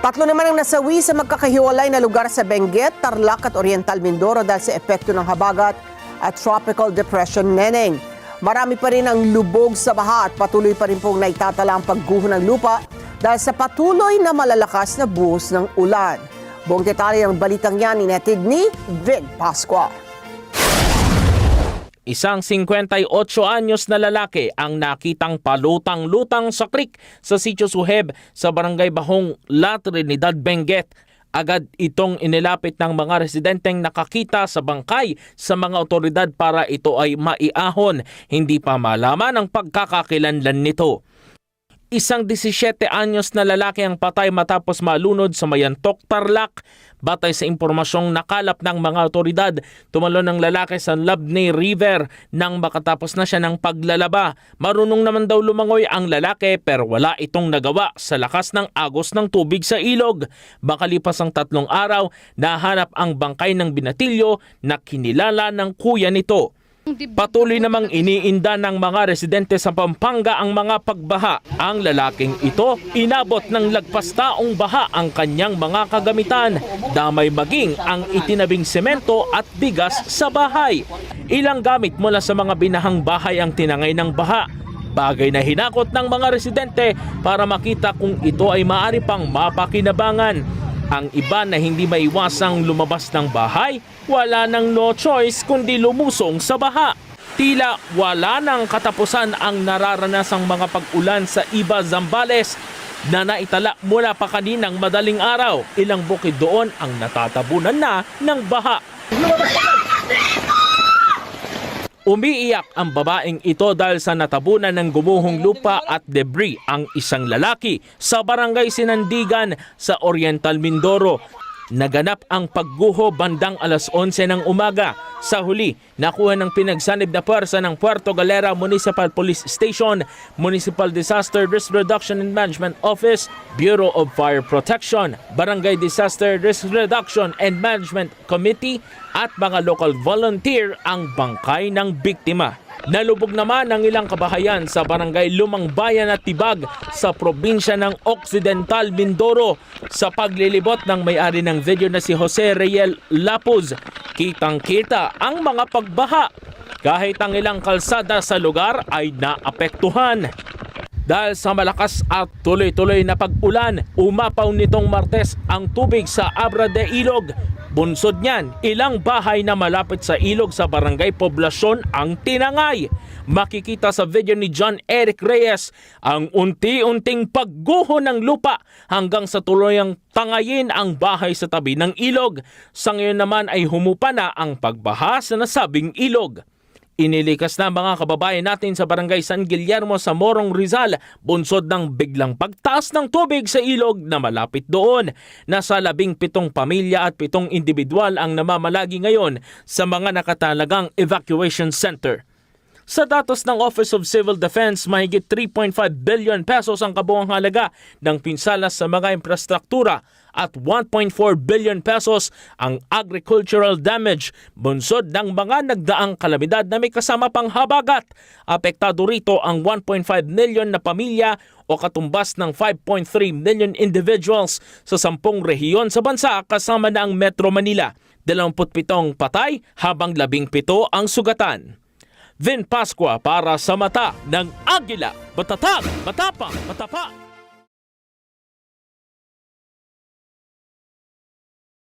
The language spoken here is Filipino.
Tatlo naman ang nasawi sa magkakahiwalay na lugar sa Benguet, Tarlac at Oriental Mindoro dahil sa epekto ng habagat at Tropical Depression Neneng. Marami pa rin ang lubog sa baha at patuloy pa rin pong naitatala ang pagguho ng lupa dahil sa patuloy na malalakas na buhos ng ulan. Buong detalye ng balitang yan inetid ni Vin Pascua. Isang 58 anyos na lalaki ang nakitang palutang-lutang sa creek sa Sitio Suheb sa Barangay Bahong, La Trinidad, Benguet. Agad itong inilapit ng mga residenteng nakakita sa bangkay sa mga otoridad para ito ay maiahon. Hindi pa malaman ang pagkakakilanlan nito. Isang 17 anyos na lalaki ang patay matapos malunod sa Mayantok, Tarlac. Batay sa impormasyong nakalap ng mga otoridad, tumalon ang lalaki sa Labney River nang makatapos na siya ng paglalaba. Marunong naman daw lumangoy ang lalaki pero wala itong nagawa sa lakas ng agos ng tubig sa ilog. Makalipas ang 3 araw, nahanap ang bangkay ng binatilyo na kinilala ng kuya nito. Patuloy namang iniinda ng mga residente sa Pampanga ang mga pagbaha. Ang lalaking ito, inabot ng lagpas taong baha ang kanyang mga kagamitan, damay maging ang itinabing semento at bigas sa bahay. Ilang gamit mula sa mga binahang bahay ang tinangay ng baha. Bagay na hinakot ng mga residente para makita kung ito ay maaari pang mapakinabangan. Ang iba na hindi maiwasang lumabas ng bahay, wala nang no choice kundi lumusong sa baha. Tila wala nang katapusan ang nararanasang mga pag-ulan sa Iba, Zambales na naitala mula pa kaninang madaling araw. Ilang bukid doon ang natatabunan na ng baha. Umiiyak ang babaeng ito dahil sa natabunan ng gumuhong lupa at debris ang isang lalaki sa Barangay Sinandigan sa Oriental Mindoro. Naganap ang pagguho bandang alas 11 ng umaga. Sa huli, nakuha ng pinagsanib na puwersa ng Puerto Galera Municipal Police Station, Municipal Disaster Risk Reduction and Management Office, Bureau of Fire Protection, Barangay Disaster Risk Reduction and Management Committee at mga local volunteer ang bangkay ng biktima. Nalubog naman ang ilang kabahayan sa Barangay Lumang Bayan at Tibag sa probinsya ng Occidental Mindoro sa paglilibot ng may-ari ng video na si Jose Riel Lapuz. Kitang-kita ang mga pagbaha kahit ang ilang kalsada sa lugar ay naapektuhan. Dahil sa malakas at tuloy-tuloy na pag-ulan, umapaw nitong Martes ang tubig sa Abra de Ilog. Bunsod niyan, ilang bahay na malapit sa ilog sa Barangay Poblacion ang tinangay. Makikita sa video ni John Eric Reyes ang unti-unting pagguho ng lupa hanggang sa tuluyang tangayin ang bahay sa tabi ng ilog. Sa ngayon naman ay humupa na ang pagbaha sa nasabing ilog. Inilikas na mga kababayan natin sa Barangay San Guillermo sa Morong, Rizal, bunsod ng biglang pagtaas ng tubig sa ilog na malapit doon. Nasa 17 pamilya at 7 individual ang namamalagi ngayon sa mga nakatalagang evacuation center. Sa datos ng Office of Civil Defense, mahigit 3.5 billion pesos ang kabuuang halaga ng pinsala sa mga infrastruktura at 1.4 billion pesos ang agricultural damage, bunsod ng mga nagdaang kalamidad na may kasama pang habagat. Apektado rito ang 1.5 million na pamilya o katumbas ng 5.3 million individuals sa 10 rehiyon sa bansa kasama na ang Metro Manila. 27 patay habang 17 ang sugatan. Vin Pascua para sa Mata ng Agila. Matatag, matapang, matapa.